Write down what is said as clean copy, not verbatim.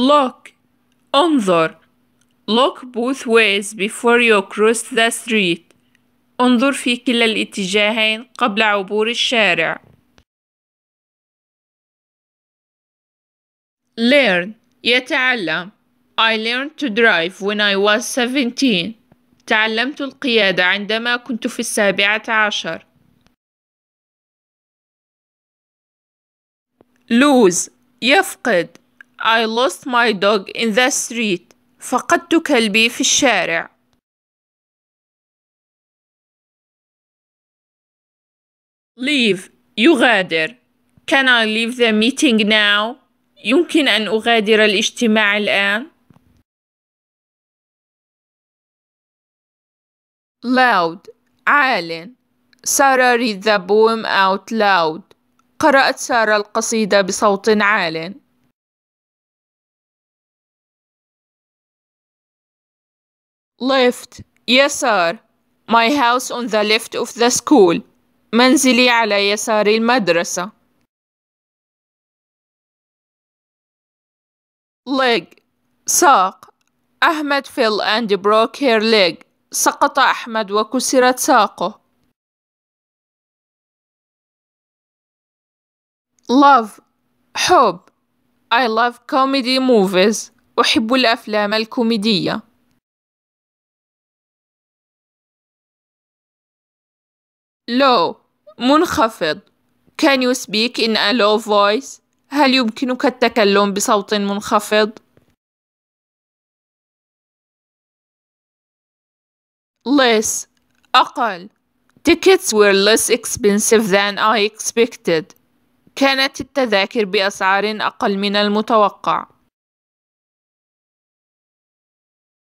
look انظر. Look both ways before you cross the street. انظر في كلا الاتجاهين قبل عبور الشارع. learn يتعلم. I learned to drive when I was 17. تعلمت القيادة عندما كنت في 17. lose يفقد. I lost my dog in the street. فقدت كلبي في الشارع. leave يغادر. Can I leave the meeting now? يمكن أن أغادر الاجتماع الآن. loud عال. سارة read the poem out loud. قرأت سارة القصيدة بصوت عال. left يسار. My house on the left of the school. منزلي على يسار المدرسة. leg ساق. أحمد fell and broke her leg. سقط أحمد وكسرت ساقه. love حب. I love comedy movies. أحب الأفلام الكوميدية. low منخفض. Can you speak in a low voice? هل يمكنك التكلم بصوت منخفض؟ less أقل. Tickets were less expensive than I expected. كانت التذاكر بأسعار أقل من المتوقع.